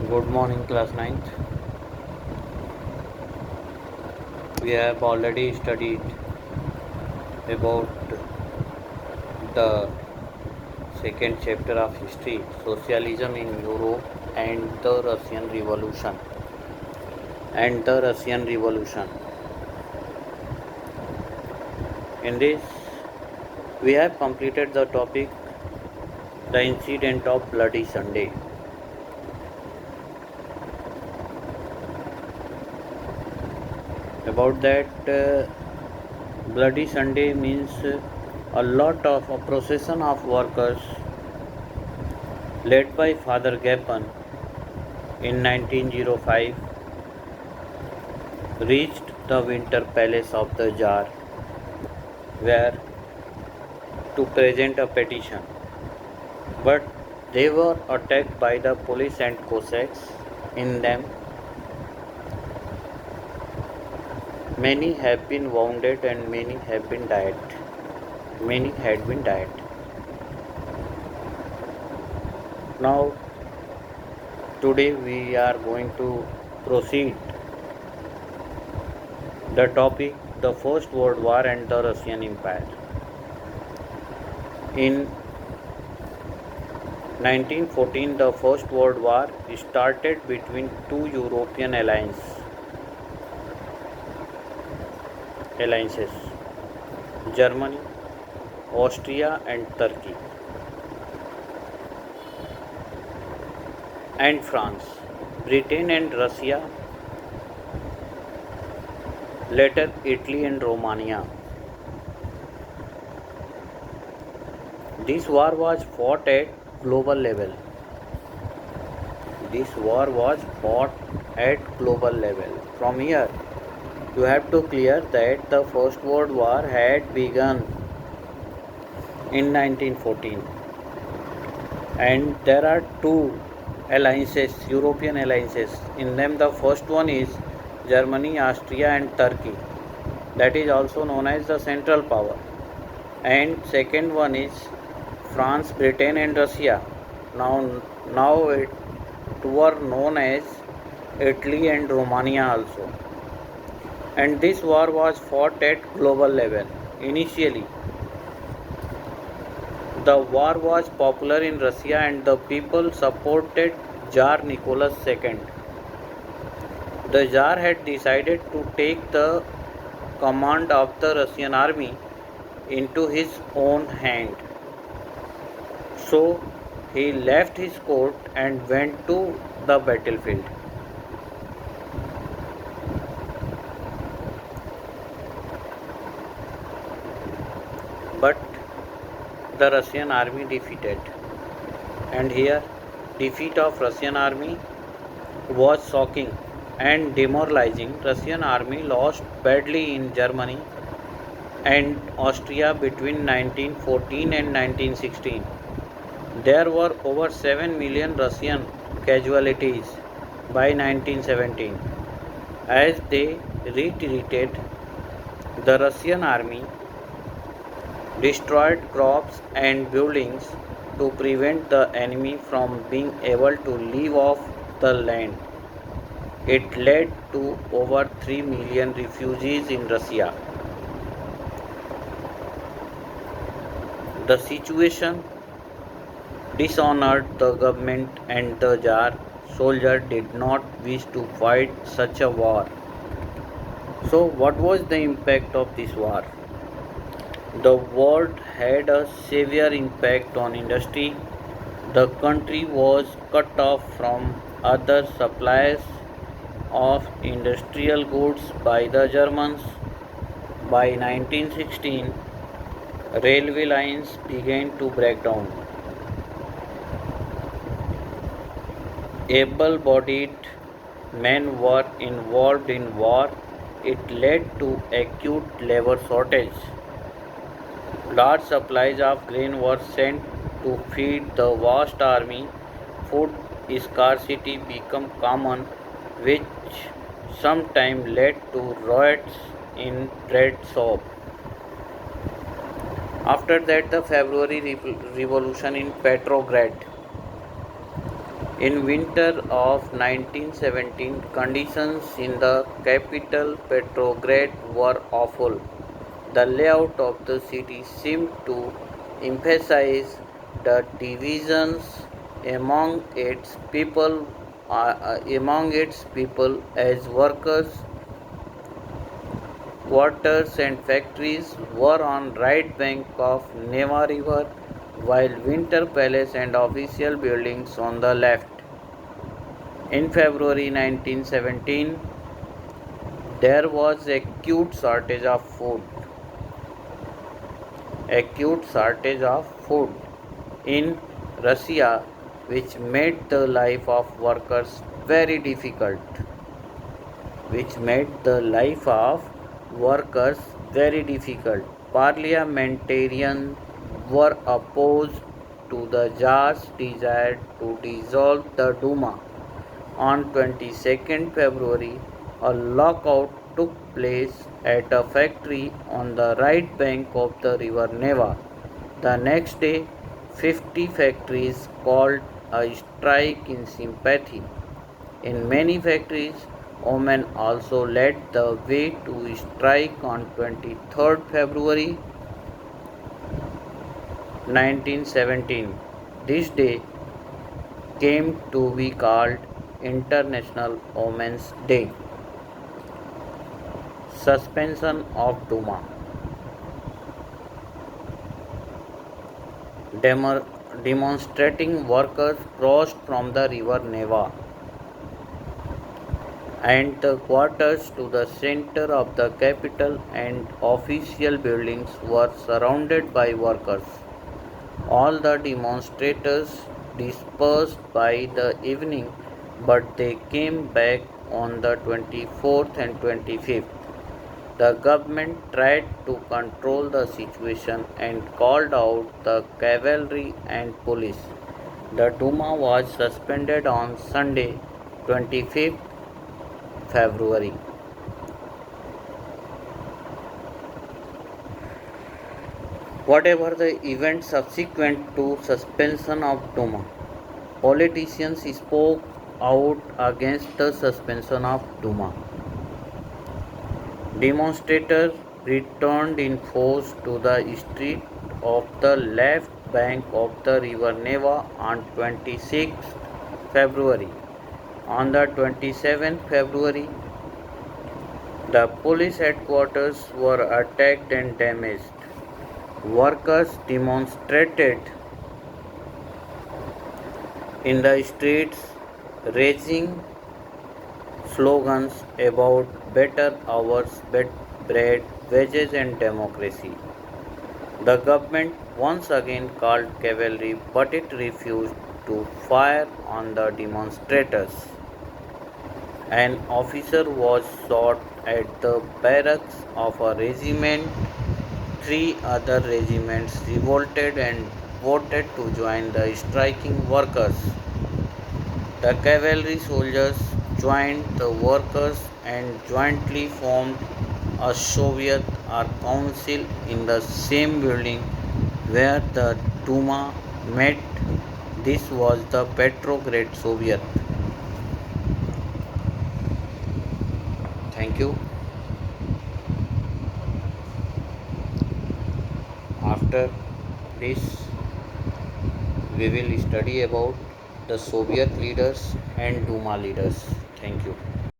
Good morning, class ninth. We have already studied about the second chapter of history, socialism in Europe and the Russian Revolution. And the Russian Revolution. In this, we have completed the topic, the incident of Bloody Sunday. About that, Bloody Sunday means a procession of workers led by Father Gapan in 1905 reached the Winter Palace of the Tsar, where to present a petition. But they were attacked by the police and Cossacks. In them, many have been wounded and many have been died. Many had been died. Now, today we are going to proceed the topic, the First World War and the Russian Empire. In 1914, the First World War started between two European alliances, Germany, Austria and Turkey, and France, Britain and Russia, later Italy and Romania. This war was fought at global level. This war was fought at global level. From here, you have to clear that the First World War had begun in 1914, and there are two alliances, European alliances. In them, the first one is Germany, Austria, and Turkey. That is also known as the Central Power. And second one is France, Britain, and Russia. Now it were known as Italy and Romania also. And this war was fought at global level. Initially, the war was popular in Russia and the people supported Tsar Nicholas II. The Tsar had decided to take the command of the Russian army into his own hand. So he left his court and went to the battlefield. But the Russian army defeated. And here, defeat of Russian army was shocking and demoralizing. Russian army lost badly in Germany and Austria between 1914 and 1916. There were over 7 million Russian casualties by 1917. As they retreated, the Russian army destroyed crops and buildings to prevent the enemy from being able to live off the land. It led to over 3 million refugees in Russia. The situation dishonored the government and the Tsar soldier did not wish to fight such a war. So, what was the impact of this war? The war had a severe impact on industry. The country was cut off from other supplies of industrial goods by the Germans. By 1916, railway lines began to break down. Able-bodied men were involved in war. It led to acute labor shortage. Large supplies of grain were sent to feed the vast army. Food scarcity became common, which sometimes led to riots in bread shop. After that, the February Revolution in Petrograd. In winter of 1917, conditions in the capital Petrograd were awful. The layout of the city seemed to emphasize the divisions among its people as workers quarters and factories were on right bank of Neva River, while Winter Palace and official buildings on the left. In February 1917, there was acute shortage of food in Russia, which made the life of workers very difficult. Which made the life of workers very difficult. Parliamentarians were opposed to the Tsar's desire to dissolve the Duma. On 22nd February, a lockout took place at a factory on the right bank of the river Neva. The next day, 50 factories called a strike in sympathy. In many factories, women also led the way to strike on 23rd February 1917. This day came to be called International Women's Day. Suspension of Duma. Demonstrating workers crossed from the river Neva and the quarters to the center of the capital and official buildings were surrounded by workers. All the demonstrators dispersed by the evening, but they came back on the 24th and 25th. The government tried to control the situation and called out the cavalry and police. The Duma was suspended on Sunday, 25th February. Whatever the events subsequent to suspension of Duma, politicians spoke out against the suspension of Duma. Demonstrators returned in force to the street of the left bank of the river Neva on 26 February. On the 27th February, the police headquarters were attacked and damaged. Workers demonstrated in the streets, raising slogans about better hours, bread, wages, and democracy. The government once again called cavalry, but it refused to fire on the demonstrators. An officer was shot at the barracks of a regiment. Three other regiments revolted and voted to join the striking workers. The cavalry soldiers joined the workers and jointly formed a Soviet or council in the same building where the Duma met. This was the Petrograd Soviet. Thank you. After this, we will study about the Soviet leaders and Duma leaders. Thank you.